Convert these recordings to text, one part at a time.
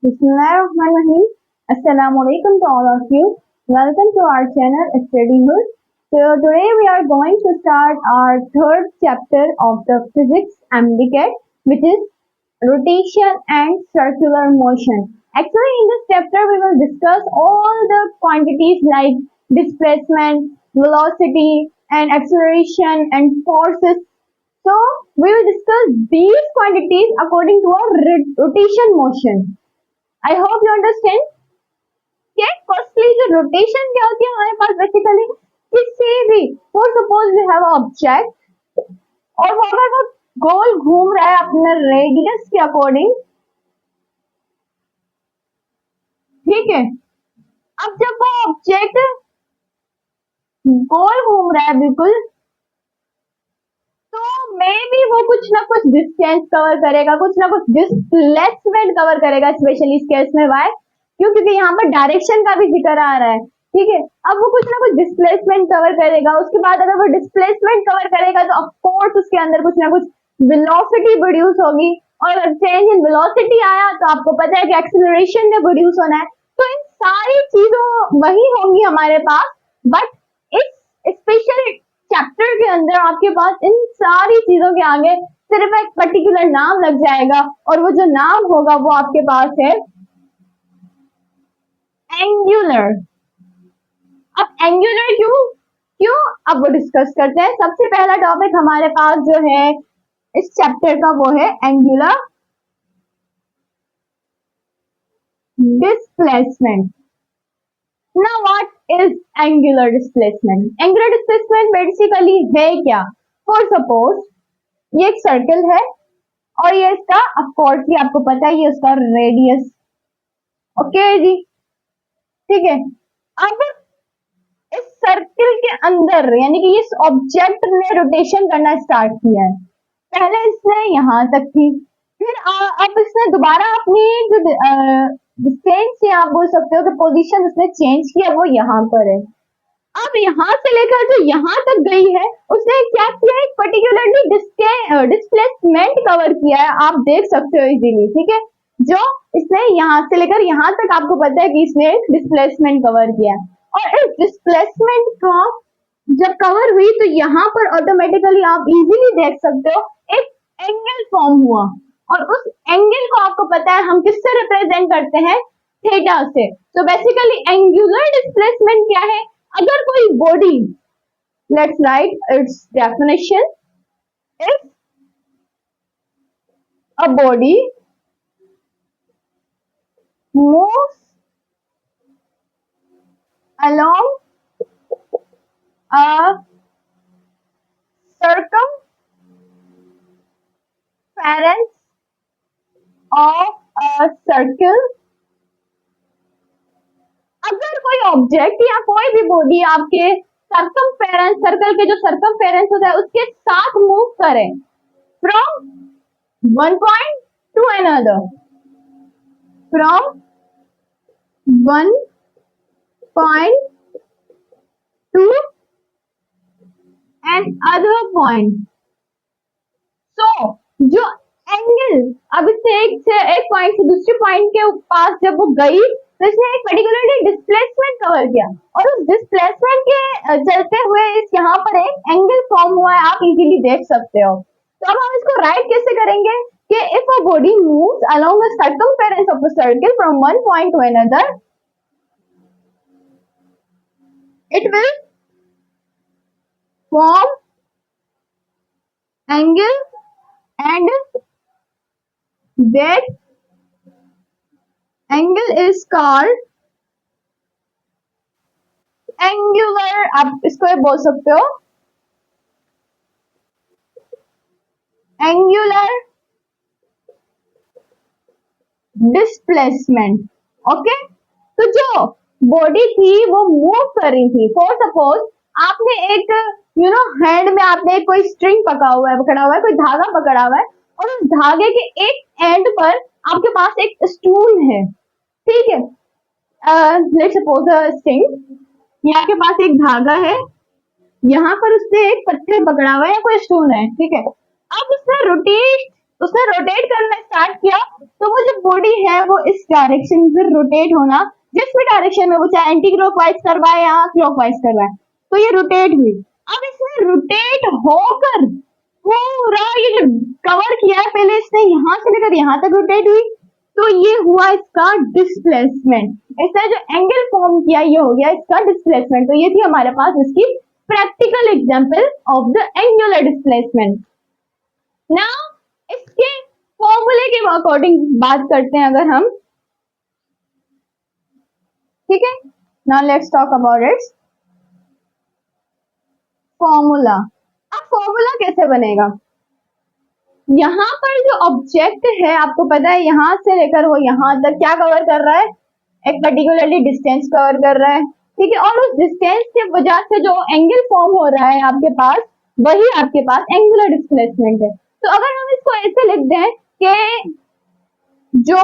Bismillahirrahmanirrahim. Assalamu alaikum to all of you. Welcome to our channel Study Hood. So today we are going to start our third chapter of the physics MBCAT, which is rotation and circular motion. Actually, in this chapter we will discuss all the quantities like displacement, velocity, and acceleration and forces. So we will discuss these quantities according to a rotation motion. I hope you understand. Okay, firstly जो rotation क्या होती है हमारे पास basically किसी भी for suppose we have an object और वो अगर वो गोल घूम रहा है अपने रेडियस के अकॉर्डिंग, ठीक है। अब जब वो ऑब्जेक्ट गोल घूम रहा है बिल्कुल, तो मे बी वो कुछ ना कुछ डिस्टेंस कवर करेगा, कुछ ना कुछ डिस्प्लेसमेंट कवर करेगा, स्पेशली इस केस में वाई क्योंकि यहाँ पर डायरेक्शन का भी जिक्र आ रहा है, ठीक है। अब वो कुछ ना कुछ डिस्प्लेसमेंट कवर करेगा, उसके बाद अगर वो डिस्प्लेसमेंट कवर करेगा तो ऑफकोर्स उसके अंदर कुछ ना कुछ वेलोसिटी प्रोड्यूस होगी, और अगर चेंज इन वेलोसिटी आया तो आपको पता है कि एक्सेलरेशन ने प्रोड्यूस होना है। तो इन सारी चीजों वही होंगी हमारे पास, बट इस स्पेशल चैप्टर के अंदर आपके पास इन सारी चीजों के आगे सिर्फ एक पर्टिकुलर नाम लग जाएगा, और वो जो नाम होगा वो आपके पास है एंगुलर। अब एंगुलर क्यों क्यों अब वो डिस्कस करते हैं। सबसे पहला टॉपिक हमारे पास जो है इस चैप्टर का वो है angular displacement. Now what is angular displacement? Angular displacement basically है क्या? For suppose ये एक सर्कल है और ये इसका of course ये आपको पता है ये उसका रेडियस, ओके जी, ठीक है। अब इस सर्कल के अंदर यानी कि इस ऑब्जेक्ट ने रोटेशन करना स्टार्ट किया है। पहले इसने यहां तक थी, फिर अब इसने दोबारा अपनी जो डिस्टेंस है आप बोल सकते हो कि पोजीशन उसने चेंज किया, वो यहाँ पर है। अब यहाँ से लेकर जो यहाँ तक गई है उसने क्या किया, एक पर्टिकुलरली डिस्प्लेसमेंट कवर किया है, आप देख सकते हो इजीली, ठीक है। जो इसने यहाँ से लेकर यहाँ तक आपको पता है कि इसने डिस्प्लेसमेंट कवर किया, और इस डिस्प्लेसमेंट को जब कवर हुई तो यहाँ पर ऑटोमेटिकली आप इजीली देख सकते हो एक एंगल फॉर्म हुआ, और उस एंगल को आपको पता है हम किससे रिप्रेजेंट करते हैं, थीटा से। तो बेसिकली एंगुलर डिस्प्लेसमेंट क्या है, अगर कोई body, let's write it's definition, if a body moves along a circumference of a circle, अगर कोई ऑब्जेक्ट या कोई भी बॉडी आपके सर्कमफेरेंस, सर्कल के जो सर्कमफेरेंस होता है उसके साथ मूव करे from one point to another, from one point to an other point, so जो एंगल अब इससे एक पॉइंट से दूसरे पॉइंट के पास जब वो गई तो इसने एक पर्टिकुलरली डिस्प्लेसमेंट कवर किया, और उस डिस्प्लेसमेंट के चलते हुए इस यहाँ पर एक एंगल फॉर्म हुआ है, आप इजीली देख सकते हो। तो अब हम इसको राइट कैसे करेंगे कि if a body moves along the circumference of the circle from one point to another, it will form angle and that angle is called angular, आप इसको बोल सकते हो angular displacement, ओके। तो जो बॉडी थी वो मूव कर रही थी, फॉर सपोज आपने एक हैंड में आपने कोई स्ट्रिंग पकड़ा हुआ है, कोई धागा पकड़ा हुआ है, और उस धागे के एक एंड पर आपके पास एक स्टूल है, ठीक है। लेट्स सपोज स्ट्रिंग, ये आपके पास एक धागा है, यहाँ पर उसने एक पत्थर पकड़ा हुआ है या कोई स्टूल है, ठीक है। अब उसने रोटेट उसने रोटेट करना स्टार्ट किया, तो वो जो बॉडी है वो इस डायरेक्शन में रोटेट होना, जिस भी डायरेक्शन में वो चाहे एंटी क्लॉकवाइज करवाए या क्लॉकवाइज करवाए, तो ये रोटेट हुई। अब इसमें रोटेट होकर पूरा ये जो कवर किया है, पहले इसने यहाँ से लेकर यहाँ तक रोटेट हुई, तो ये हुआ इसका डिस्प्लेसमेंट। इसने जो एंगल फॉर्म किया ये हो गया इसका डिस्प्लेसमेंट। तो ये थी हमारे पास इसकी practical example of the angular displacement. Now इसके फॉर्मूले के अकॉर्डिंग बात करते हैं अगर हम, ठीक है। Now let's talk about it's formula. अब फॉर्मूला कैसे बनेगा? यहाँ पर जो ऑब्जेक्ट है आपको पता है यहाँ से लेकर वो यहाँ तक क्या कवर कर रहा है, एक पर्टिकुलरली डिस्टेंस कवर कर रहा है, ठीक है। और उस डिस्टेंस के वजह से जो एंगल फॉर्म हो रहा है आपके पास, वही आपके पास एंगुलर डिस्प्लेसमेंट है। तो अगर हम इसको ऐसे लिख दें कि जो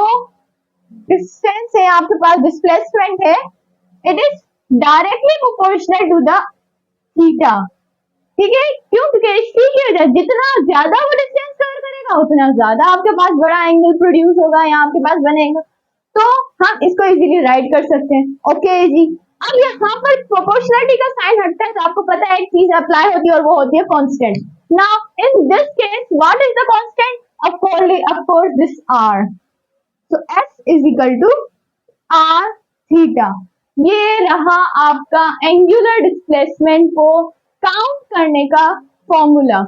डिस्टेंस है आपके पास, डिस्प्लेसमेंट है, it is directly proportional to the theta, ठीक है। क्यों? क्योंकि इसकी की वजह जितना ज्यादा वो डिस्टेंस कवर करेगा उतना ज्यादा आपके पास बड़ा एंगल प्रोड्यूस होगा, यहाँ आपके पास बनेगा। तो हम इसको इजीली राइट कर सकते हैं। ओके जी। अब यहाँ पर प्रोपोर्शनलिटी का साइन हटता है, तो आपको पता है एक चीज अप्लाई होती है और वो होती है constant. Now in this case what is the constant? Of course this r। so s is equal to r theta. ये रहा आपका एंगुलर डिस्प्लेसमेंट को काउंट करने का फॉर्मूला।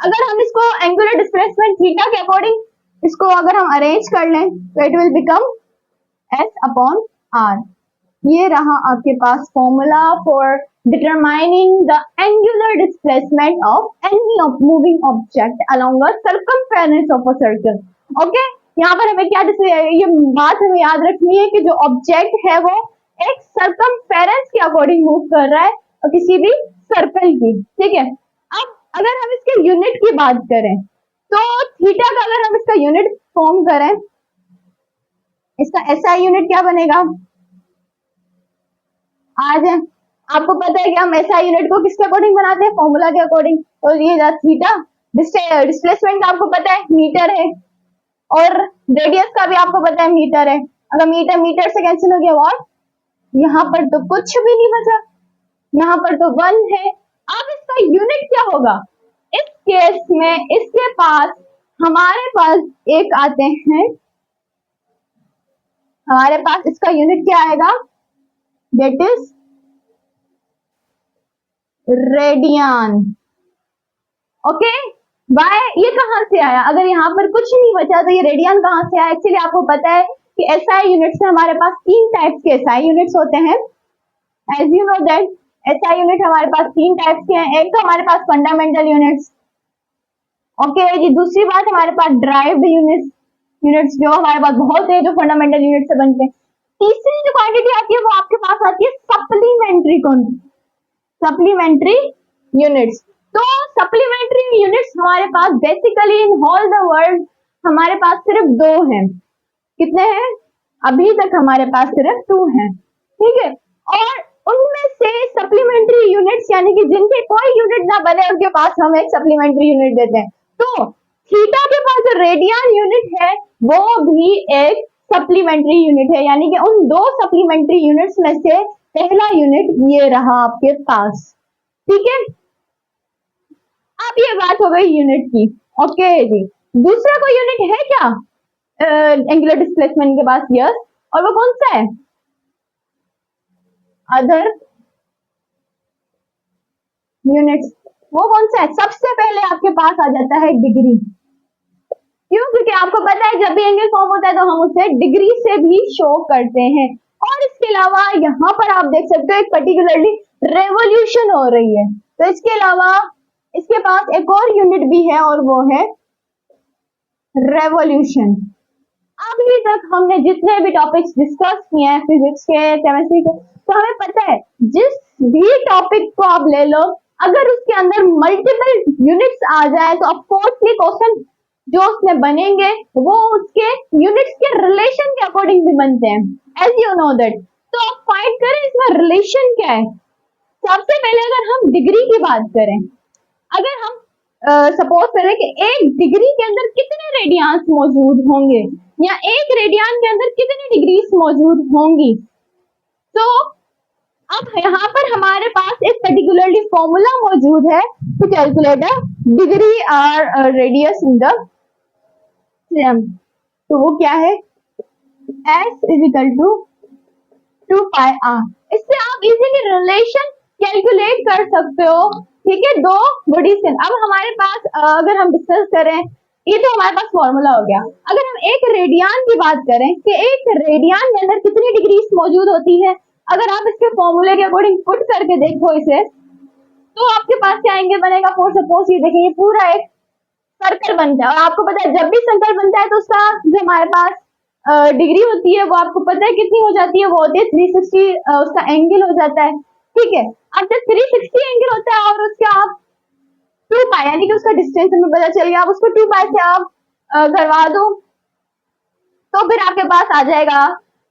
अगर हम इसको एंगुलर डिस्प्लेसमेंट थीटा के अकॉर्डिंग इसको अगर हम अरेंज कर लें तो it will become s upon r। ये रहा आपके पास formula for determining the angular displacement of any moving object along a circumference of a circle. Okay, यहाँ पर हमें क्या ये बात हमें याद रखनी है कि जो ऑब्जेक्ट है वो एक सर्कमफेरेंस के अकॉर्डिंग मूव कर रहा है और किसी भी सर्कल की, ठीक है। अब अगर हम इसके यूनिट की बात करें तो थीटा का अगर हम इसका यूनिट फॉर्म करें, इसका एसआई यूनिट क्या बनेगा? आज आपको पता है कि हम एसआई यूनिट को किसके अकॉर्डिंग बनाते हैं? फॉर्मूला के अकॉर्डिंग। तो ये थीटा, डिस्प्लेसमेंट आपको पता है मीटर है और रेडियस का भी आपको पता है मीटर है। अगर मीटर मीटर से कैंसिल हो गया व्हाट, यहाँ पर तो कुछ भी नहीं बचा, यहाँ पर तो 1 है। अब इसका यूनिट क्या होगा? इस केस में इसके पास हमारे पास एक आते हैं, हमारे पास इसका यूनिट क्या आएगा? That is radian. Okay, by ये कहां से आया? अगर यहाँ पर कुछ नहीं बचा तो ये रेडियन कहां से आया? एक्चुअली आपको पता है कि एसआई यूनिट्स में हमारे पास 3 टाइप्स के एसआई यूनिट्स होते हैं। As you know that SI unit हमारे पास 3 टाइप्स के हैं। एक तो हमारे पास फंडामेंटल यूनिट्स, ओके जी। दूसरी बात हमारे पास ड्राइव्ड यूनिट्स जो हमारे पास बहुत है, जो फंडामेंटल यूनिट से बनते हैं। तीसरी जो क्वांटिटी आती है वो आपके पास आती है सप्लीमेंट्री यूनिट्स। तो सप्लीमेंट्री यूनिट्स हमारे पास basically in whole the world हमारे पास सिर्फ 2 हैं। कितने हैं? अभी तक हमारे पास सिर्फ 2 हैं, ठीक है। और उनमें से सप्लीमेंट्री यूनिट्स यानी कि जिनके कोई यूनिट ना बने उनके पास हम एक सप्लीमेंट्री यूनिट देते हैं। तो थीटा के पास जो रेडियन यूनिट है वो भी एक सप्लीमेंट्री यूनिट है, यानी कि उन 2 सप्लीमेंट्री यूनिट्स में से पहला यूनिट ये रहा आपके पास, ठीक है। अब ये बात हो गई यूनिट की। ओके जी, दूसरा कोई यूनिट है क्या एंगुलर डिस्प्लेसमेंट के पास? यस। और वो कौन सा है? Other units. वो कौन सा है? सबसे पहले आपके पास आ जाता है डिग्री। क्यों? क्योंकि आपको पता है जब भी एंगल फॉर्म होता है तो हम उसे डिग्री से भी शो करते हैं। और इसके अलावा यहाँ पर आप देख सकते हो एक पर्टिकुलरली रेवोल्यूशन हो रही है, तो इसके अलावा इसके पास एक और यूनिट भी है और वो है रेवोल्यूशन। अभी तक हमने जितने भी टॉपिक्स डिस्कस किए हैं फिजिक्स के, केमिस्ट्री के, तो हमें पता है जिस भी टॉपिक को आप ले लो, अगर उसके अंदर मल्टीपल यूनिट्स आ जाए तो ऑफकोर्सली क्वेश्चन जो उसमें बनेंगे वो उसके यूनिट्स के रिलेशन के अकॉर्डिंग भी बनते हैं, एज यू नो दैट। तो आप फाइंड करें इसमें रिलेशन क्या है। सबसे पहले अगर हम डिग्री की बात करें, अगर हम सपोज करें कि 1 डिग्री के अंदर कितने रेडियंस मौजूद होंगे या 1 रेडियन के अंदर कितनी डिग्रीज मौजूद होंगी। तो अब यहाँ पर हमारे पास एक पर्टिकुलरली फॉर्मूला मौजूद है टू कैलकुलेट अ डिग्री और रेडियस इन द सिस्टम। तो वो क्या है, S is equal to 2πr। इससे आप इजीली रिलेशन कैलकुलेट कर सकते हो, ठीक है, दो बॉडीज के। अब हमारे पास अगर हम डिस्कस करें, ये तो हमारे पास फॉर्मूला हो गया। अगर हम एक रेडियन की बात करें कि एक रेडियन के अंदर कितनी डिग्रीज मौजूद होती है, अगर आप इसके फॉर्मूले के अकॉर्डिंग पुट करके देखो इसे, तो आपके पास क्या एंगल बनेगा। फॉर सपोज ये देखिए, ये पूरा एक सर्कल बनता है और आपको पता है जब भी सर्कल बनता है तो उसका जो हमारे पास डिग्री होती है वो आपको पता है कितनी हो जाती है, वो होती है 360, उसका एंगल हो जाता है, ठीक है। अब जब 360 एंगल होता है और उसका आप 2π यानी कि उसका डिस्टेंस हमें पता चल गया, आप उसको 2π से आप करवा दो तो फिर आपके पास आ जाएगा।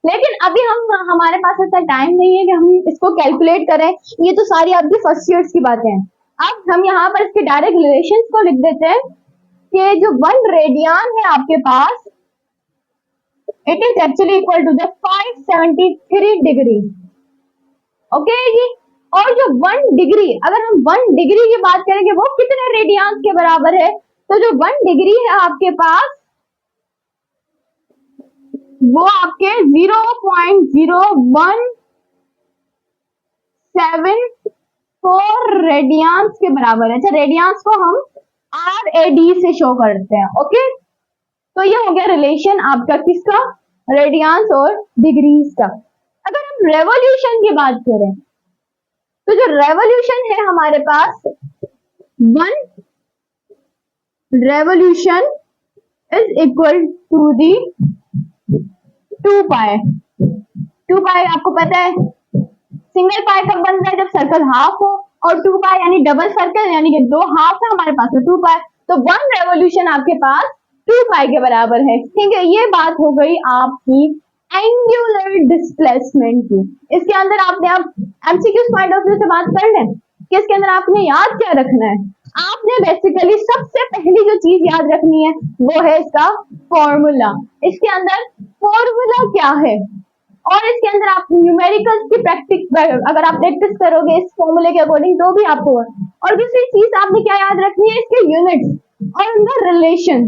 लेकिन अभी हमारे पास ऐसा टाइम नहीं है कि हम इसको कैलकुलेट करें, ये तो सारी आपकी फर्स्ट ईयर्स की बातें हैं। अब हम यहाँ पर इसके डायरेक्ट रिलेशंस को लिख देते हैं कि जो 1 रेडियन है आपके पास, it is actually equal to the 573 degree, okay जी। और जो 1 डिग्री, अगर हम 1 डिग्री की बात करेंगे वो कितने रेडियंस के बराबर है, तो जो 1 डिग्री है आपके पास वो आपके 0.0174 रेडियंस के बराबर है। अच्छा, रेडियंस को हम RAD से शो करते हैं, ओके। तो ये हो गया रिलेशन आपका किसका, रेडियंस और डिग्रीज का। अगर हम रेवोल्यूशन की बात करें तो जो रेवोल्यूशन है हमारे पास, 1 revolution is equal to the 2π। 2π आपको पता है सिंगल पाई कब बनता है, जब सर्कल हाफ हो, और 2π यानी डबल सर्कल यानी कि 2 हाफ है हमारे पास, तो 2π। तो 1 रेवोल्यूशन आपके पास 2π के बराबर है, ठीक है। ये बात हो गई आपकी एंगुलर डिस्प्लेसमेंट की। इसके अंदर आपने अब एमसीक्यूज पॉइंट ऑफ व्यू से बात कर लें कि इसके अंदर आपने याद क्या रखना है। आपने बेसिकली सबसे पहली जो चीज याद रखनी है वो है इसका फॉर्मूला। इसके अंदर फॉर्मूला क्या है और इसके अंदर आप न्यूमेरिकल्स की प्रैक्टिस, अगर आप प्रैक्टिस करोगे इस फॉर्मूले के अकॉर्डिंग तो भी आपको। और दूसरी चीज आपने क्या याद रखनी है, इसके यूनिट्स और उनका रिलेशन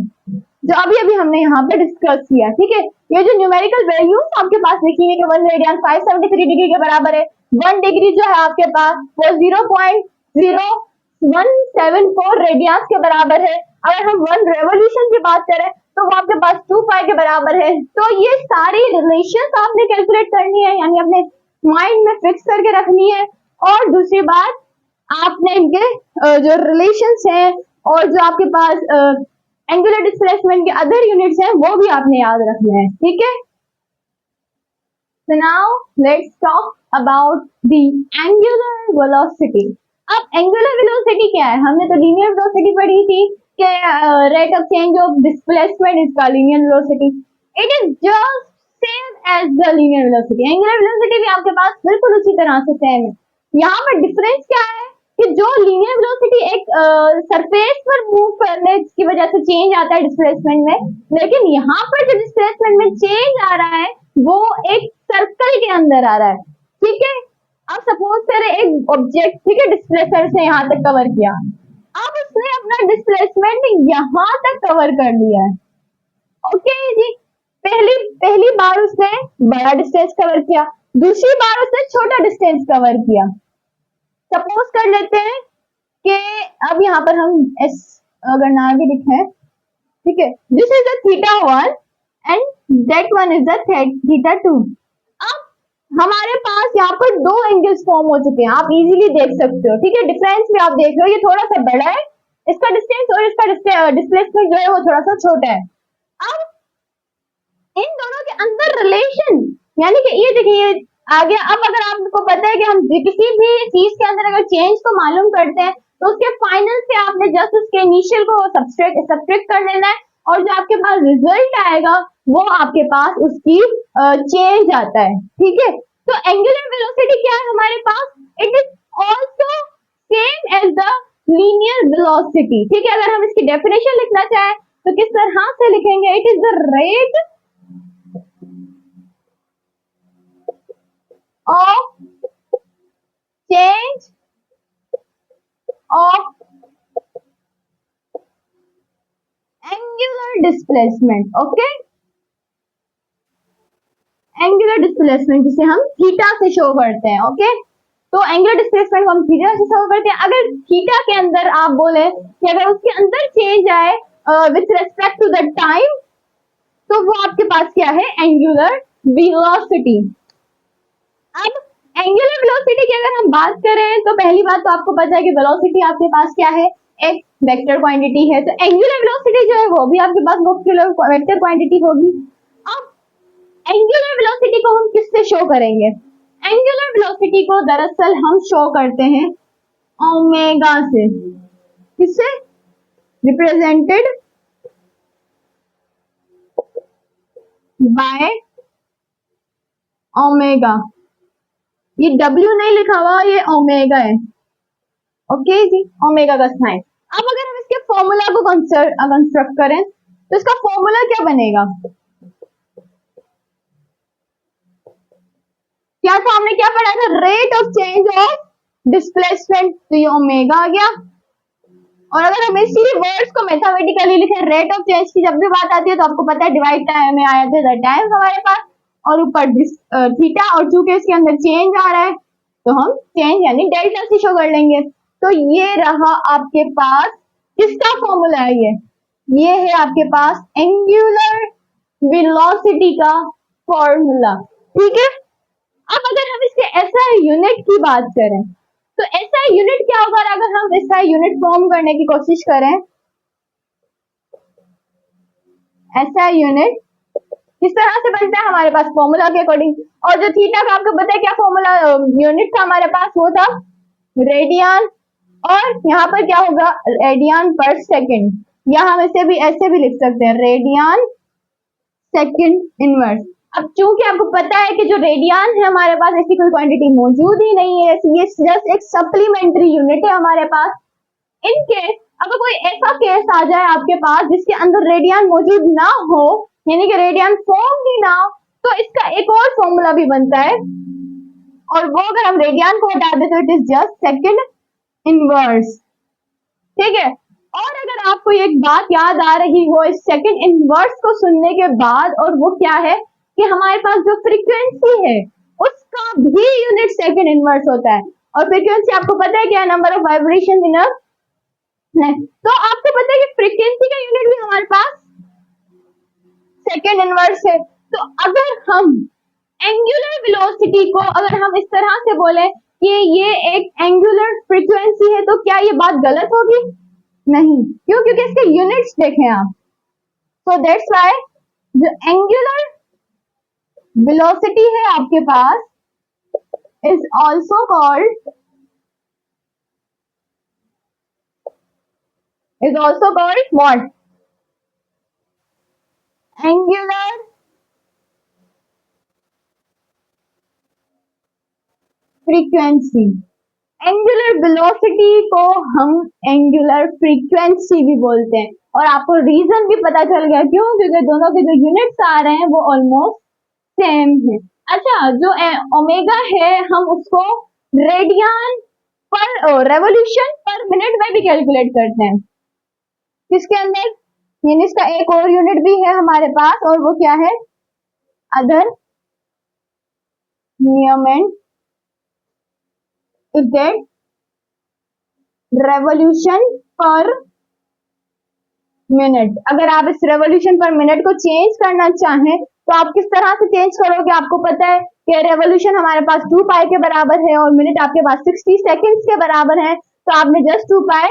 जो अभी अभी हमने यहाँ पे डिस्कस किया, ठीक है। ये जो न्यूमेरिकल वैल्यूज आपके पास लिखी है कि 1 रेडियन 573 डिग्री के बराबर है, 1 डिग्री जो है आपके पास वो 0.0174 रेडियंस के बराबर है। अगर हम 1 रेवोल्यूशन की बात करें तो वो आपके पास 2π के बराबर है। तो ये सारी रिलेशंस आपने कैलकुलेट करनी है, यानी अपने माइंड में फिक्स करके रखनी है। और दूसरी बात, आपने इनके जो रिलेशंस हैं और जो आपके पास एंगुलर डिस्प्लेसमेंट के अदर यूनिट्स हैं वो भी आपने याद रखने हैं, ठीक है। So now let's talk about the angular velocity. अब एंगुलर वेलोसिटी क्या है, हमने तो लीनियर वेलोसिटी पढ़ी थी कि rate of change of displacement is called linear velocity. It is just same as the linear velocity. Angular velocity भी आपके पास बिल्कुल उसी तरह से सेम है। यहाँ पर डिफरेंस क्या है कि जो लीनियर वेलोसिटी एक सरफेस पर मूव करने की वजह से चेंज आता है डिस्प्लेसमेंट में, लेकिन यहाँ पर जो डिस्प्लेसमेंट में चेंज आ रहा है वो एक सर्कल के अंदर आ रहा है, ठीक है। अब सपोज करें एक ऑब्जेक्ट, ठीक है, डिस्प्लेसर से यहाँ तक कवर किया, अब उसने अपना डिस्प्लेसमेंट यहाँ तक कवर कर लिया है, ओके जी। पहली बार उसने बड़ा डिस्टेंस कवर किया, दूसरी बार उसने छोटा डिस्टेंस कवर किया। सपोज कर लेते हैं कि अब यहाँ पर हम एस अगर ना भी लिखें, ठीक है, this is the θ1 and that one is the θ2। अब हमारे पास यहाँ पर 2 एंगल्स फॉर्म हो चुके हैं, आप इजीली देख सकते हो, ठीक है। डिफरेंस भी आप देख रहे हो, ये थोड़ा सा बड़ा है इसका डिस्टेंस और इसका डिस्प्लेसमेंट जो है वो थोड़ा सा छोटा है। अब इन दोनों के अंदर रिलेशन, यानी कि ये देखिए आ गया। अब अगर आपको पता है कि हम किसी भी चीज के अंदर अगर चेंज को मालूम करते हैं तो उसके फाइनल से आपने जस्ट उसके इनिशियल को सब्ट्रैक्ट कर लेना है और जो आपके पास रिजल्ट आएगा वो आपके पास उसकी चेंज आता है, ठीक है। तो एंगुलर वेलोसिटी क्या है हमारे पास, it is also same as the linear velocity. ठीक है, अगर हम इसकी डेफिनेशन लिखना चाहें तो किस तरह से लिखेंगे? It is the rate of change of angular displacement. Okay, angular displacement जिसे हम थीटा से शो करते हैं। ओके, तो एंगुलर डिस्प्लेसमेंट को हम थीटा से शो करते हैं। अगर थीटा के अंदर आप बोले कि अगर उसके अंदर चेंज आए with respect to the time, तो वो आपके पास क्या है? Angular velocity. अब एंगुलर वेलोसिटी की अगर हम बात करें तो पहली बात तो आपको पता है कि वेलोसिटी आपके पास क्या है? एक वेक्टर क्वांटिटी है। तो एंगुलर वेलोसिटी जो है वो भी आपके पास वेक्टर क्वांटिटी होगी। अब एंगुलर वेलोसिटी को हम किससे शो करेंगे? एंगुलर वेलोसिटी को दरअसल हम शो करते हैं ओमेगा से। किससे? Represented by omega. ये W नहीं लिखा हुआ, ये ओमेगा है। ओके जी, ओमेगा का साइन। अब अगर हम इसके फॉर्मूला को कंस्ट्रक्ट करें तो इसका फॉर्मूला क्या बनेगा? क्या था? हमने क्या पढ़ा था? Rate of change of displacement. तो ये ओमेगा आ गया। और अगर हम इसी वर्ड्स को मैथमेटिकली लिखें, रेट ऑफ चेंज की जब भी बात आती है तो आपको पता है डिवाइड टाइम में आया था टाइम हमारे पास, और ऊपर थीटा, और चूंकि इसके अंदर चेंज आ रहा है तो हम चेंज यानी डेल्टा से शो कर लेंगे। तो ये रहा आपके पास किसका फॉर्मूला है? ये है आपके पास एंगुलर वेलोसिटी का फॉर्मूला। ठीक है, अब अगर हम इसके एसआई यूनिट की बात करें तो एसआई यूनिट क्या होगा? अगर हम एसआई यूनिट फॉर्म करने की कोशिश करें, एसआई यूनिट किस तरह से बनता है? हमारे पास फॉर्मूला के अकॉर्डिंग। और जो थीटा का आपको पता है क्या फॉर्मूला यूनिट था हमारे पास? वो था रेडियन। और यहाँ पर क्या होगा? रेडियन पर सेकेंड, या हम इसे भी ऐसे भी लिख सकते हैं, रेडियन सेकेंड इनवर्स। अब चूंकि आपको पता है कि जो रेडियन है हमारे पास ऐसी कोई क्वांटिटी मौजूद ही नहीं है, ये जस्ट एक सप्लीमेंट्री यूनिट है हमारे पास। इन केस अगर कोई ऐसा केस आ जाए आपके पास जिसके अंदर रेडियन मौजूद ना हो, यानी कि रेडियन फॉर्म ही ना हो, तो इसका एक और फॉर्मूला भी बनता है, और वो अगर हम रेडियन को हटा दें तो it is just second inverse. ठीक है, और अगर आपको एक बात याद आ रही हो इस सेकंड इनवर्स को सुनने के बाद, और वो क्या है कि हमारे पास जो फ्रीक्वेंसी है उसका भी यूनिट सेकंड इनवर्स होता है। और फ्रीक्वेंसी आपको पता है क्या? नंबर ऑफ वाइब्रेशन इन अ नहीं, तो आपको पता है कि फ्रीक्वेंसी का यूनिट भी हमारे पास सेकेंड इनवर्स है। तो अगर हम एंगुलर वेलोसिटी को अगर हम इस तरह से बोले कि ये एक एंगुलर फ्रीक्वेंसी है, तो क्या ये बात गलत होगी? नहीं, क्यों? क्योंकि इसके यूनिट्स देखें आप। सो दैट्स व्हाई जो एंगुलर वेलोसिटी है आपके पास is also called what? Angular frequency. Angular velocity को हम एंगुलर फ्रीक्वेंसी भी बोलते हैं। और आपको रीजन भी पता चल गया, क्यों? क्योंकि दोनों के जो यूनिट्स आ रहे हैं वो ऑलमोस्ट सेम है। अच्छा, जो ओमेगा है हम उसको रेडियन पर रेवोल्यूशन पर मिनट में भी कैलकुलेट करते हैं। किसके अंदर? यानी इसका एक और यूनिट भी है हमारे पास, और वो क्या है? अदर नियमेंट is that revolution per minute. अगर आप इस रेवोल्यूशन पर मिनट को चेंज करना चाहें तो आप किस तरह से चेंज करोगे? आपको पता है कि रेवोल्यूशन हमारे पास 2 पाई के बराबर है और मिनट आपके पास 60 सेकंड्स के बराबर है। तो आपने जस्ट 2 पाई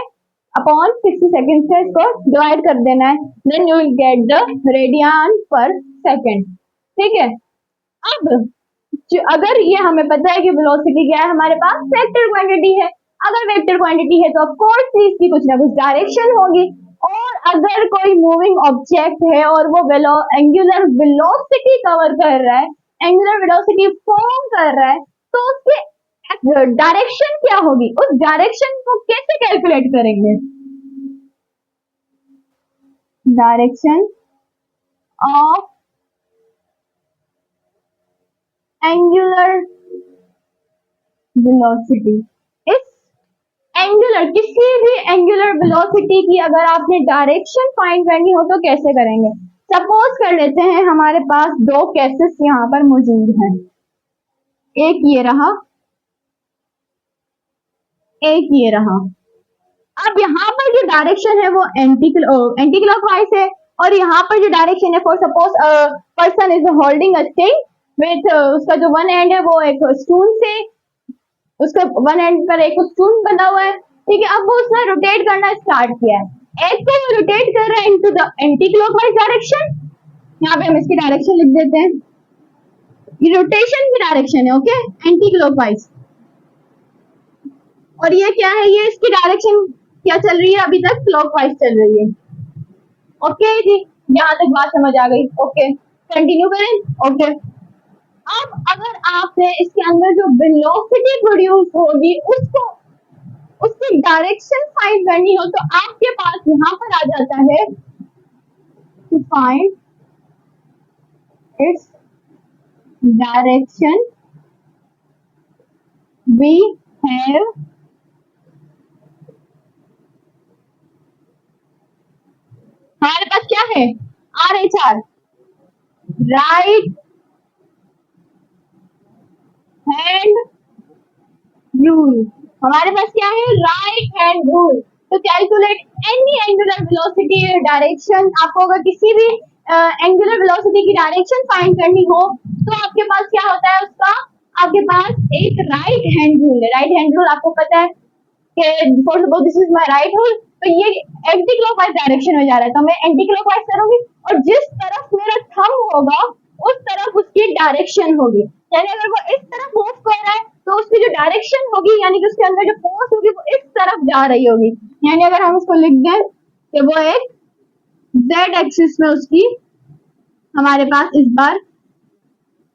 अपॉन 60 सेकंड से इसको डिवाइड कर देना है, then you will get the radian per second. ठीक है, अब अगर ये हमें पता है कि वेलोसिटी क्या है, हमारे पास वेक्टर क्वांटिटी है। अगर वेक्टर क्वांटिटी है तो ऑफ कोर्स इसकी कुछ ना कुछ डायरेक्शन होगी, और अगर कोई मूविंग ऑब्जेक्ट है और वो एंगुलर वेलोसिटी कवर कर रहा है, एंगुलर वेलोसिटी फॉर्म कर रहा है, तो उसके डायरेक्शन क्या होगी, उस डायरेक्शन को कैसे कैलकुलेट करेंगे? Direction of angular velocity. इस एंगुलर, किसी भी एंगुलर वेलोसिटी की अगर आपने डायरेक्शन फाइंड करनी हो तो कैसे करेंगे? सपोज कर लेते हैं हमारे पास दो केसेस यहाँ पर मौजूद हैं, एक ये रहा, एक ये रहा। अब यहाँ पर जो डायरेक्शन है वो एंटी क्लॉकवाइज है, और यहाँ पर जो डायरेक्शन है, for suppose person is holding a sting with, उसका जो वन एंड है वो एक स्टून से, उसका वन एंड पर एक स्टून बना हुआ है, ठीक है। अब वो उसने रोटेट करना स्टार्ट किया है, एक को वो रोटेट कर रहा है into the anti clockwise direction. यहाँ पे हम इसकी डायरेक्शन लिख देते हैं, ये रोटेशन की डायरेक्शन है, ओके, एंटी क्लॉकवाइज। और ये क्या है, ये इसकी डायरेक्शन क्या चल रही है अभी तक, क्लॉकवाइज चल रही है। ओके जी, यहाँ तक बात समझ आ गई। ओके, कंटिन्यू करें। ओके, अब अगर आपने इसके अंदर जो वेलोसिटी प्रोड्यूस होगी उसको, उसकी डायरेक्शन फाइंड करनी हो, तो आपके पास यहाँ पर आ जाता है to find its direction we have हमारे पास क्या है, RHR, राइट हैंड रूल। हमारे पास क्या है, राइट हैंड रूल। तो calculate any angular velocity direction, आपको अगर किसी भी एंगुलर वेलोसिटी की डायरेक्शन फाइंड करनी हो तो आपके पास क्या होता है उसका, आपके पास एक राइट हैंड रूल है। राइट हैंड रूल आपको पता है कि for suppose this is my right rule, तो ये एंटी क्लॉकवाइज डायरेक्शन में जा रहा है, तो मैं एंटी क्लॉकवाइज करूंगी और जिस तरफ मेरा थंब होगा उस तरफ उसकी डायरेक्शन होगी। यानी अगर वो इस तरफ मूव कर रहा है तो उसकी जो डायरेक्शन होगी, यानी कि उसके अंदर जो फोर्स होगी वो इस तरफ जा रही होगी। यानी अगर हम उसको लिख दें कि वो एक जेड एक्सिस में उसकी हमारे पास इस बार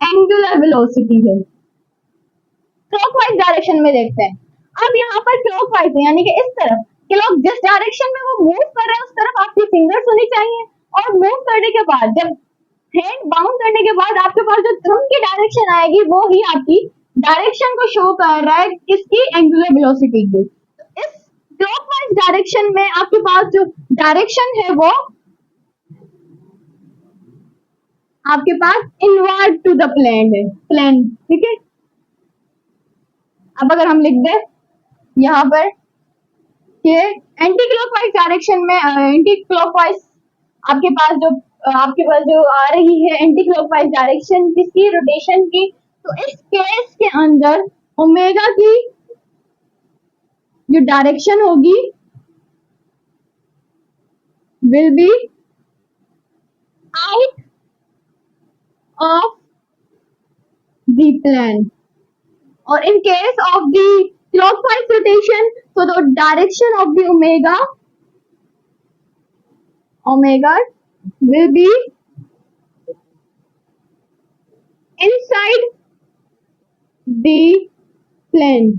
एंगुलर वेलोसिटी है। क्लॉकवाइज डायरेक्शन में देखते हैं, अब यहाँ पर क्लॉकवाइज है यानी कि इस तरफ, क्लॉक जिस डायरेक्शन में वो मूव कर रहे हैं उस तरफ आपकी फिंगर्स होनी चाहिए, और मूव करने के बाद जब हैंड बाउंड करने के बाद आपके पास जो थंब की डायरेक्शन आएगी वो ही आपकी डायरेक्शन को शो कर रहा है किसकी, एंगुलर वेलोसिटी की। तो इस क्लॉकवाइज डायरेक्शन में आपके पास जो डायरेक्शन है वो आपके पास इनवर्ड टू द प्लेन है, प्लेन, ठीक है। अब अगर हम लिख दें यहाँ पर कि एंटी क्लॉकवाइज डायरेक्शन में, एंटी क्लॉकवाइज आपके पास जो आ रही है एंटी क्लॉकवाइज डायरेक्शन किसकी, रोटेशन की, तो इस केस के अंदर ओमेगा की जो डायरेक्शन होगी will be out of the plane, और in case of the clockwise rotation, so the direction of the omega will be inside the plane।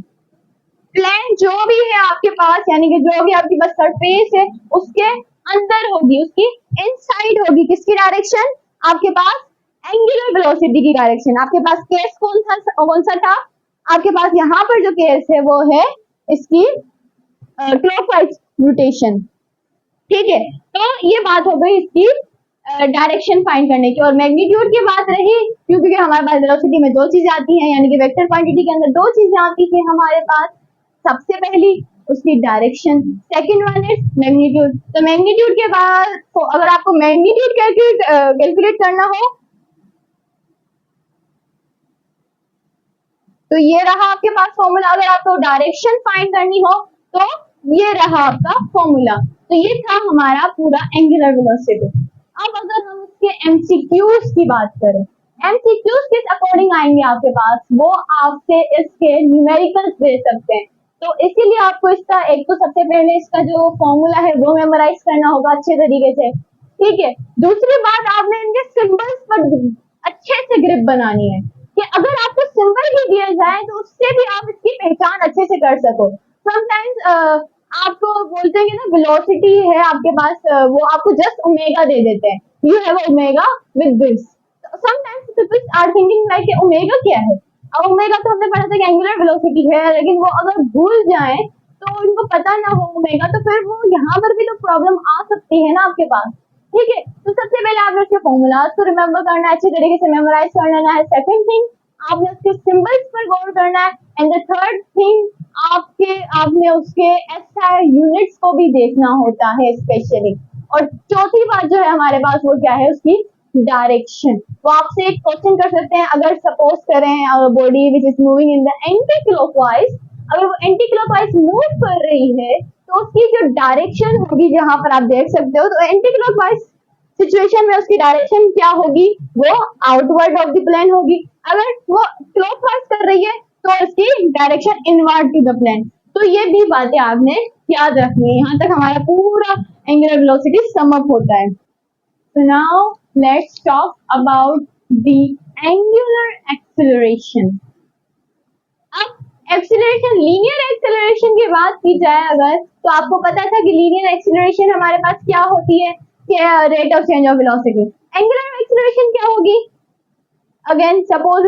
Plane जो भी है आपके पास, यानी कि जो भी आपके पास सरफेस है उसके अंदर होगी, उसकी इनसाइड होगी किसकी डायरेक्शन, आपके पास एंगुलर वेलोसिटी की डायरेक्शन। आपके पास केस कौन सा था, आपके पास यहाँ पर जो केस है वो है इसकी क्लॉकवाइज रोटेशन, ठीक है। तो ये बात हो गई इसकी डायरेक्शन फाइंड करने की। और मैग्नीट्यूड की बात रही, क्योंकि हमारे पास वेलोसिटी में दो चीजें आती हैं, यानी कि वेक्टर क्वांटिटी के अंदर दो चीजें आती है हमारे पास, सबसे पहली उसकी direction, second one is magnitude. तो मैग्नीट्यूड के बाद तो अगर आपको मैग्नीट्यूड कैलकुलेट करना हो तो ये रहा आपके पास फॉर्मूला, अगर आपको डायरेक्शन फाइंड करनी हो तो ये रहा आपका फॉर्मूला। तो ये था हमारा पूरा एंगुलर वेलोसिटी। अब अगर हम इसके एमसीक्यूज की बात करें, एमसीक्यूज किस अकॉर्डिंग आएंगे आपके पास, वो आपसे इसके न्यूमेरिकल्स दे सकते हैं। तो इसीलिए आपको इसका एक तो सबसे पहले इसका जो फॉर्मूला है वो मेमोराइज करना होगा अच्छे तरीके से, ठीक है। दूसरी बात, आपने इनके सिंबल्स पर अच्छे से ग्रिप बनानी है कि अगर आपको सिंबल ही दिया जाए तो उससे भी आप इसकी पहचान अच्छे से कर सको। समटाइम्स आपको बोलते हैं कि ना वेलोसिटी है आपके पास, वो आपको जस्ट ओमेगा दे देते हैं, you have omega with this. Sometimes people are thinking like omega क्या है। अब ओमेगा तो हमने पढ़ा था कि एंगुलर वेलोसिटी है, लेकिन वो अगर भूल जाए तो उनको पता ना हो ओमेगा, तो फिर वो यहाँ पर भी तो प्रॉब्लम आ सकती है ना आपके पास। ठीक है, तो सबसे पहले आपने उसके फॉर्मूलाज को रिमेम्बर करना है, अच्छे तरीके से मेमोराइज कर लेना है। सेकंड थिंग, आपने उसके सिंबल्स पर गौर करना है। एंड द थर्ड थिंग, आपने उसके एसआई यूनिट्स को भी देखना होता है स्पेशली। और चौथी बात जो है हमारे पास वो क्या है, उसकी डायरेक्शन। वो आपसे एक क्वेश्चन कर सकते हैं, अगर सपोज करें body which is moving in the anti clockwise, अगर वो एंटी क्लॉकवाइज मूव कर रही है तो उसकी जो डायरेक्शन होगी, जहां पर आप देख सकते हो, तो एंटी क्लॉकवाइज सिचुएशन में उसकी डायरेक्शन क्या होगी, वो आउटवर्ड ऑफ द प्लेन होगी। अगर वो क्लॉकवाइज कर रही है तो उसकी direction inward to the plane. तो ये भी बातें आपने याद रखनी है। यहाँ तक हमारा पूरा एंगुलर वेलोसिटी सम अप होता है। So now let's talk about the angular acceleration. अब एक्सीलरेशन, लीनियर एक्सीलरेशन की बात की जाए अगर, तो आपको पता था कि लीनियर एक्सीलरेशन हमारे पास क्या होती है, rate of change of velocity. Angular acceleration क्या होगी, again suppose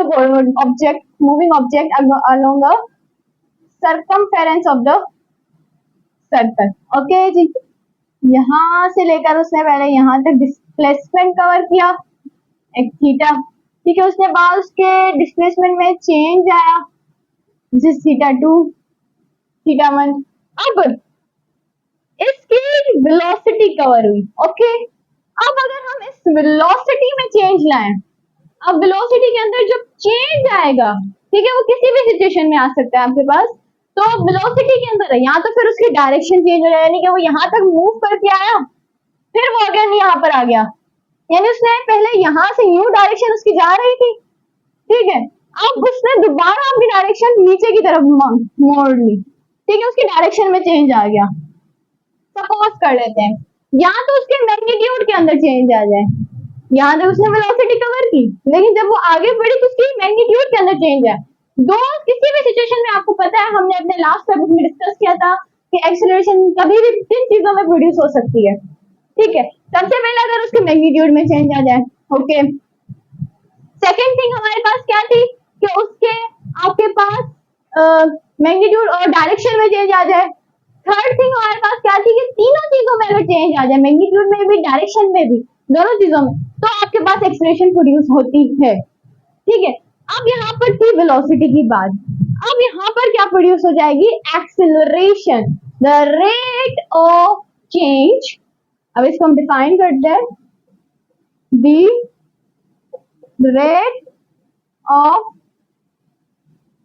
object moving object along a circumference of the circle. Okay जी, यहाँ से लेकर उसने पहले यहाँ तक डिस्प्लेसमेंट कवर किया, एक थीटा। ठीक है, उसने बाद उसके डिस्प्लेसमेंट में चेंज आया, दिस इज थीटा 2, थीटा 1। अब इसकी वेलोसिटी कवर हुई। ओके, अब अगर हम इस वेलोसिटी में चेंज लाएं, अब वेलोसिटी के अंदर जब चेंज आएगा, ठीक है, वो किसी भी सिचुएशन में आ सकता है आपके पास, तो वेलोसिटी के अंदर है, यहाँ तो फिर उसकी डायरेक्शन चेंज हो जाएगा, यानी कि वो यहाँ तक मूव करके आया, फिर वो अगेन यहाँ पर आ गया, यानी उसने पहले यहाँ से यू डायरेक्शन उसकी जा रही थी, ठीक है, अब उसने दोबारा अपनी डायरेक्शन नीचे की तरफ मोड़ ली, ठीक है, उसकी डायरेक्शन में चेंज आ गया। सपोज कर लेते हैं, या तो उसके मैग्नीट्यूड के अंदर चेंज आ जाए, यहाँ तक उसने वेलोसिटी कवर की, लेकिन जब वो आगे बढ़ी तो उसकी मैग्नीट्यूड के अंदर चेंज है। दो किसी भी सिचुएशन में, आपको पता है हमने अपने लास्ट टॉपिक में डिस्कस किया था कि एक्सीलरेशन कभी भी तीन चीजों में प्रोड्यूस हो सकती है। ठीक है, सबसे पहले अगर उसके मैग्नीट्यूड में चेंज आ जाए, ओके। सेकेंड थिंग हमारे पास क्या थी कि उसके आपके पास मैग्नीट्यूड और डायरेक्शन में चेंज आ जाए। थर्ड थिंग हमारे पास क्या थी कि तीनों चीजों में अगर चेंज आ जाए, मैग्नीट्यूड में भी डायरेक्शन में भी, दोनों चीजों में, तो आपके पास एक्सीलरेशन प्रोड्यूस होती है। ठीक है, अब यहाँ पर थी वेलोसिटी की बात, अब यहाँ पर क्या प्रोड्यूस हो जाएगी, acceleration, the rate of change. अब इसको हम डिफाइन करते हैं, the rate of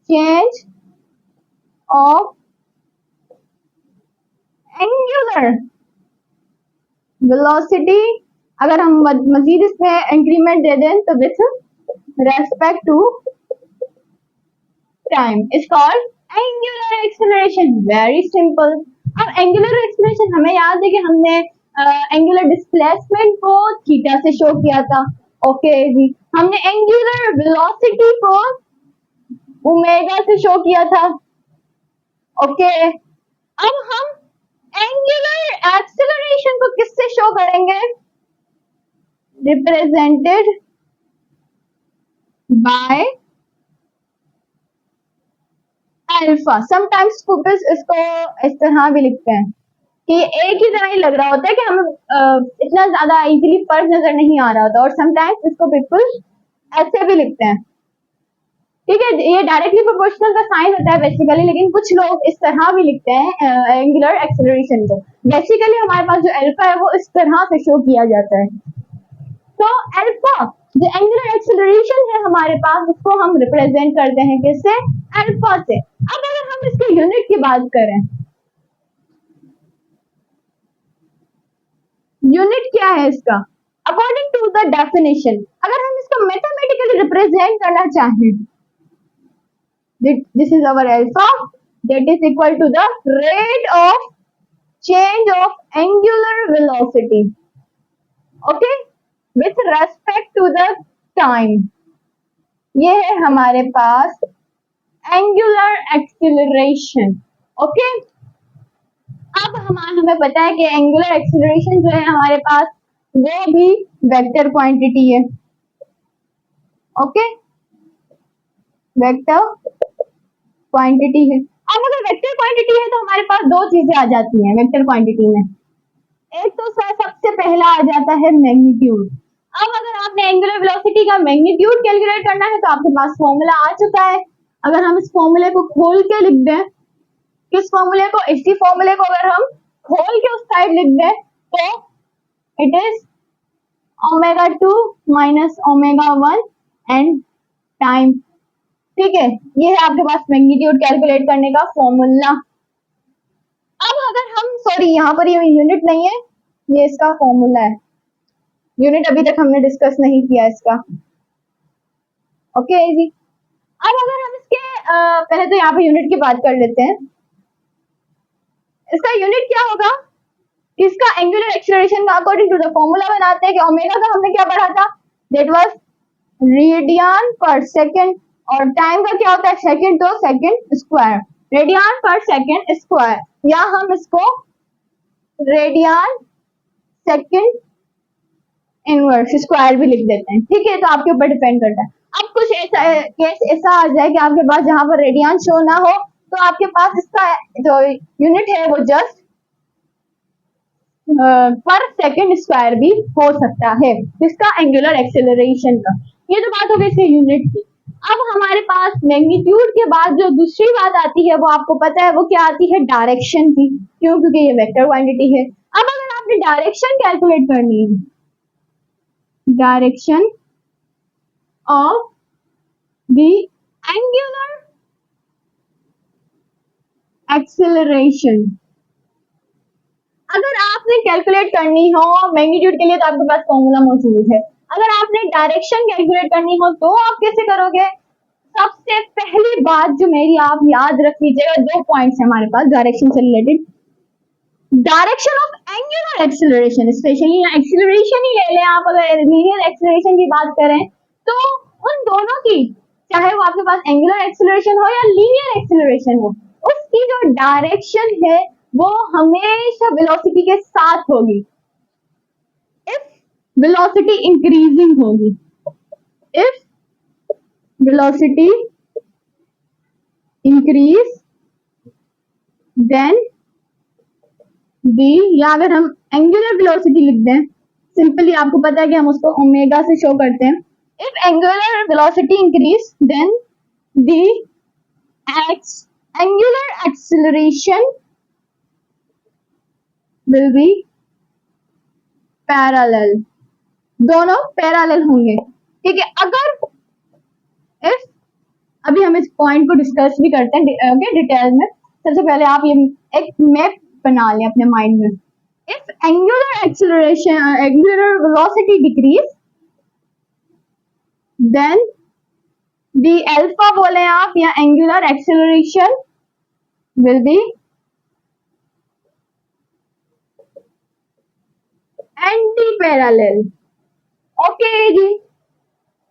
change of angular velocity. अगर हम मजीद इसमें इंक्रीमेंट दे दें तो with respect to time is called angular acceleration. Very simple. अब एंगुलर एक्सेलरेशन हमें याद है कि हमने एंगुलर डिस्प्लेसमेंट को थीटा से शो किया था। ओके जी, हमने एंगुलर वेलोसिटी को ओमेगा से शो किया था। ओके, अब हम एंगुलर एक्सेलरेशन को किससे शो करेंगे, represented by alpha. Sometimes peoples इसको इस तरह भी लिखते हैं कि एक ही तरह ही लग रहा होता है कि हमें इतना ज्यादा इजीली फर्क नजर नहीं आ रहा होता, और समटाइम्स इसको पीपल्स ऐसे भी लिखते हैं। ठीक है, ये डायरेक्टली प्रोपोर्शनल का साइन होता है बेसिकली, लेकिन कुछ लोग इस तरह भी लिखते हैं एंगुलर एक्सेलरेशन को। बेसिकली हमारे पास जो अल्फा है वो इस तरह से शो किया जाता है। तो अल्फा जो एंगुलर एक्सेलरेशन है हमारे पास, उसको हम रिप्रेजेंट करते हैं किससे, अल्फा से। अब अगर हम इसके यूनिट की बात करें, यूनिट क्या है इसका, अकॉर्डिंग टू द डेफिनेशन, अगर हम इसको मैथमेटिकली रिप्रेजेंट करना चाहें, this is our alpha, that is equal to the rate of change of angular velocity, okay, with respect to the time, ये है हमारे पास एंगुलर एक्सीलरेशन। ओके, अब हमें पता है कि एंगुलर एक्सीलरेशन जो है हमारे पास वो भी वेक्टर क्वांटिटी है। ओके, वेक्टर क्वांटिटी है। अब अगर वेक्टर क्वांटिटी है तो हमारे पास दो चीजें आ जाती हैं वेक्टर क्वांटिटी में। एक तो सबसे पहला आ जाता है मैग्नीट्यूड। अब अगर आपने एंगुलर वेलोसिटी का मैग्नीट्यूड कैलकुलेट करना है तो आपके पास फॉर्मूला आ चुका है। अगर हम इस फॉर्मूले को खोल के लिख दें, किस फॉर्मूले को, इसी फॉर्मूले को अगर हम खोल के उस साइड लिख दें तो it is omega 2 minus omega 1 and time. ठीक है, ये है आपके पास मैग्नीट्यूड कैलकुलेट करने का फॉर्मूला। अब अगर हम, सॉरी यहाँ पर ये यूनिट नहीं है, ये इसका फॉर्मूला है। यूनिट अभी तक हमने डिस्कस नहीं किया इसका। ओके जी, अब अगर हम इसके पहले तो यहाँ पे यूनिट की बात कर लेते हैं। इसका यूनिट क्या होगा, इसका एंगुलर एक्सीलरेशन का अकॉर्डिंग टू द फॉर्मूला बनाते हैं कि ओमेगा का हमने क्या पढ़ा था, that was radian per second, और टाइम का क्या होता है सेकंड, तो second square, radian per second square, या हम इसको रेडियन सेकंड इनवर्स स्क्वायर भी लिख देते हैं। ठीक है, तो आपके ऊपर डिपेंड करता है। अब कुछ ऐसा केस ऐसा आ जाए कि आपके पास जहां पर रेडियन शो ना हो तो आपके पास इसका जो यूनिट है वो जस्ट पर सेकंड स्क्वायर भी हो सकता है, इसका एंगुलर एक्सेलरेशन का। ये तो बात हो गई इसके यूनिट की। अब हमारे पास मैग्नीट्यूड के बाद जो दूसरी बात आती है वो आपको पता है वो क्या आती है, डायरेक्शन की। क्यों, क्योंकि ये वेक्टर क्वांटिटी है। अब अगर आपने डायरेक्शन कैलकुलेट करनी है, direction of the angular acceleration, अगर आपने कैलकुलेट करनी हो मैग्नीट्यूड के लिए तो आपके पास फॉर्मूला मौजूद है। अगर आपने डायरेक्शन कैलकुलेट करनी हो तो आप कैसे करोगे, सबसे पहली बात जो मेरी आप याद रख लीजिएगा, दो पॉइंट्स है हमारे पास डायरेक्शन से related. Direction of angular acceleration, specially acceleration ही ले लें आप, अगर लीनियर एक्सीलरेशन की बात करें तो उन दोनों की, चाहे वो आपके पास एंगुलर एक्सीलरेशन हो या लीनियर एक्सीलरेशन हो, उसकी जो डायरेक्शन है वो हमेशा वेलोसिटी के साथ होगी। इफ वेलोसिटी इंक्रीजिंग होगी, if velocity increase then the, या अगर हम एंगुलर वेलोसिटी लिख दें, सिंपली आपको पता है कि हम उसको ओमेगा से शो करते हैं। If angular velocity increase then the angular acceleration will be parallel, दोनों पैरेलल होंगे। ठीक है, अगर इफ, अभी हम इस पॉइंट को डिस्कस भी करते हैं ओके डिटेल में। सबसे पहले आप ये एक मैप बना लें अपने माइंड में। If angular acceleration, angular velocity decrease then the alpha बोले आप, या angular acceleration will be anti parallel. Okay जी,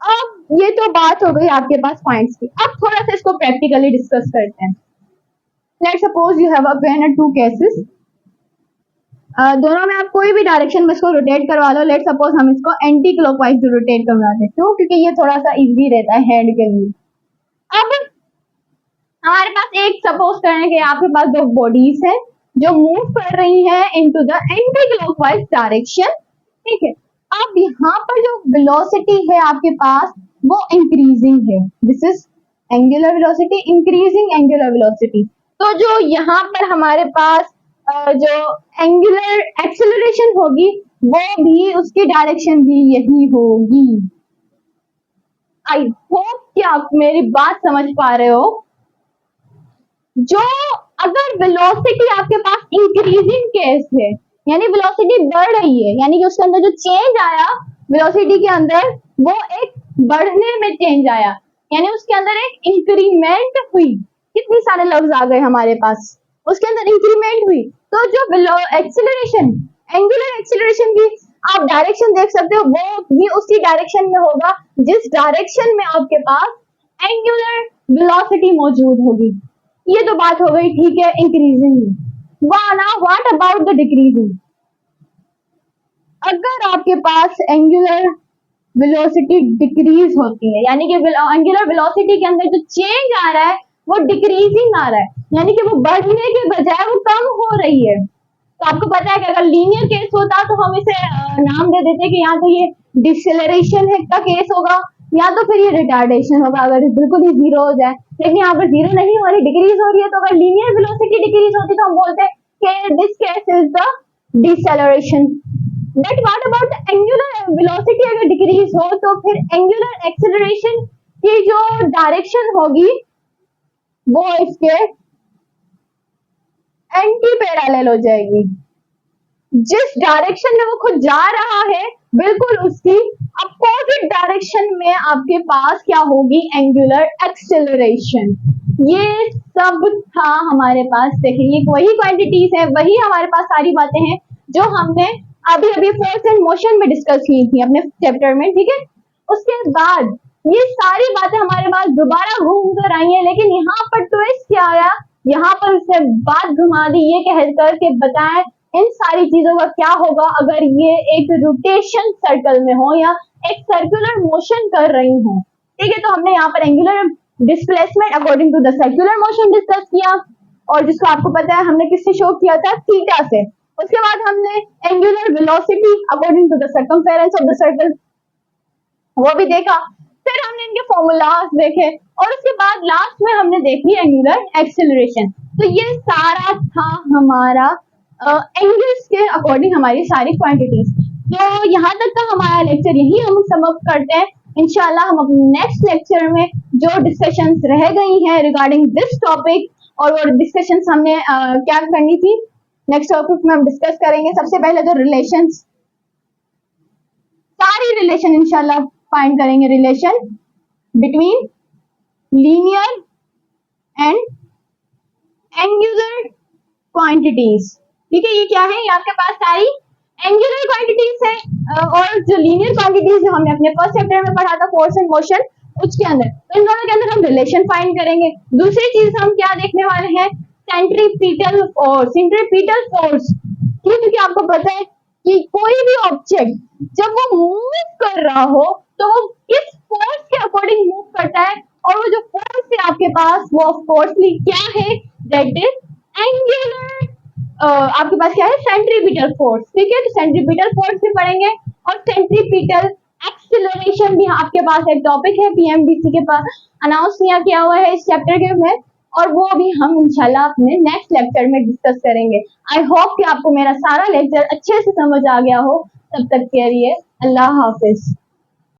अब ये तो बात हो गई आपके पास पॉइंट्स की। अब थोड़ा सा इसको प्रैक्टिकली डिस्कस करते हैं। Let's suppose you have a pen and two cases, दोनों में आप कोई भी डायरेक्शन में इसको रोटेट करवा लो। लेट्स सपोज हम इसको एंटी क्लॉकवाइज रोटेट करवाते हैं, क्यों, क्योंकि ये थोड़ा सा इजी रहता है हैंड के लिए। अब हमारे पास एक सपोज करें कि आपके पास दो बॉडीज है जो मूव कर रही हैं into the anti clockwise direction. ठीक है, अब यहाँ पर जो वेलोसिटी है आपके पास वो इंक्रीजिंग है, this is angular velocity, increasing angular velocity. तो जो यहाँ पर हमारे पास जो एंगुलर एक्सेलरेशन होगी वो भी, उसकी डायरेक्शन भी यही होगी। आई होप कि आप मेरी बात समझ पा रहे हो। जो अगर वेलोसिटी आपके पास इंक्रीजिंग केस है, यानी वेलोसिटी बढ़ रही है, यानी कि उसके अंदर जो चेंज आया वेलोसिटी के अंदर वो एक बढ़ने में चेंज आया, यानी उसके अंदर एक इंक्रीमेंट हुई। कितने सारे लफ्ज आ गए हमारे पास, उसके अंदर इंक्रीमेंट हुई। तो जो एक्सीलरेशन, एंगुलर एक्सीलरेशन की आप डायरेक्शन देख सकते हो, वो भी उसी डायरेक्शन में होगा जिस डायरेक्शन में आपके पास एंगुलर वेलोसिटी मौजूद होगी। ये तो बात हो गई, ठीक है, increasing. What about the decreasing? अगर आपके पास एंगुलर वेलोसिटी डिक्रीज होती है, यानी कि एंगुलर वेलोसिटी के अंदर जो चेंज आ रहा है वो डिक्रीजिंग आ रहा है, यानी कि वो बढ़ने के बजाय वो कम हो रही है। तो आपको पता है कि अगर लीनियर केस होता तो हम इसे नाम दे देते कि या तो ये डिसेलरेशन है का केस होगा, या तो फिर ये रिटार्डेशन होगा, अगर बिल्कुल ही जीरो हो जाए। लेकिन यहाँ पर जीरो नहीं हो रही, डिक्रीज हो रही है। तो अगर लीनियर वेलोसिटी डिक्रीज होती तो हम बोलते हैं कि this case is the deceleration. But what about the angular velocity? अगर डिक्रीज हो तो फिर एंगुलर एक्सेलरेशन की जो डायरेक्शन होगी वो इसके एंटी पैरेलल हो जाएगी। जिस डायरेक्शन में वो खुद जा रहा है बिल्कुल उसकी अपोजिट डायरेक्शन में आपके पास क्या होगी? Angular acceleration. ये सब था हमारे पास। देखिए ये वही क्वांटिटीज है, वही हमारे पास सारी बातें हैं जो हमने अभी अभी फोर्स एंड मोशन में डिस्कस की थी अपने चैप्टर में, ठीक है। उसके बाद ये सारी बातें हमारे पास दोबारा घूम कर आई है, लेकिन यहाँ पर ट्विस्ट क्या आया? यहाँ पर उसने बात घुमा दी ये कहकर के बताएं इन सारी चीजों का क्या होगा अगर ये एक रोटेशन सर्कल में हो या एक सर्कुलर मोशन कर रही हो, ठीक है। तो हमने यहाँ पर angular displacement according to the circular motion discuss किया, और जिसको आपको पता है हमने किससे शो किया था? थीटा से। उसके बाद हमने angular velocity according to the circumference of the circle वो भी देखा। फिर हमने इनके फॉर्मूलाज देखे, और उसके बाद लास्ट में हमने देखी एंगुलर एक्सेलरेशन। तो ये सारा था हमारा एंगल्स के अकॉर्डिंग हमारी सारी क्वांटिटीज। तो यहाँ तक का हमारा लेक्चर यही हम समाप्त करते हैं। इंशाल्लाह हम अपने नेक्स्ट लेक्चर में जो डिस्कशंस रह गई हैं रिगार्डिंग दिस टॉपिक, और वो डिस्कशंस हमने क्या करनी थी नेक्स्ट टॉपिक में हम डिस्कस करेंगे। सबसे पहले तो रिलेशंस, सारी रिलेशन इंशाल्लाह फाइंड करेंगे, relation between linear and angular quantities, ठीक है। ये क्या है? ये आपके पास सारी एंगुलर क्वांटिटीज है, और जो लीनियर क्वांटिटीज जो हमने अपने फर्स्ट चैप्टर में पढ़ा था फोर्स एंड मोशन, उसके अंदर, तो इन दोनों के अंदर हम रिलेशन फाइंड करेंगे। दूसरी चीज हम क्या देखने वाले हैं? सेंट्रीपिटल फोर्स, क्योंकि आपको पता है कि कोई भी ऑब्जेक्ट जब वो मूव कर रहा हो तो वो किस फोर्स के अकॉर्डिंग मूव करता है, और वो जो फोर्स है आपके पास वो फोर्सली क्या है? दैट इज एंगुलर, आपके पास क्या है? सेंट्रीपिटल फोर्स, ठीक है। तो सेंट्रीपिटल फोर्स भी पढ़ेंगे, और सेंट्रीपिटल एक्सेलरेशन भी आपके पास एक टॉपिक है, पीएमडीसी के पास अनाउंस किया हुआ है इस चैप्टर के में, और वो भी हम इंशाल्लाह अपने नेक्स्ट लेक्चर में डिस्कस करेंगे। आई होप कि आपको मेरा सारा लेक्चर अच्छे से समझ आ गया हो। तब तक के लिए अल्लाह हाफिज।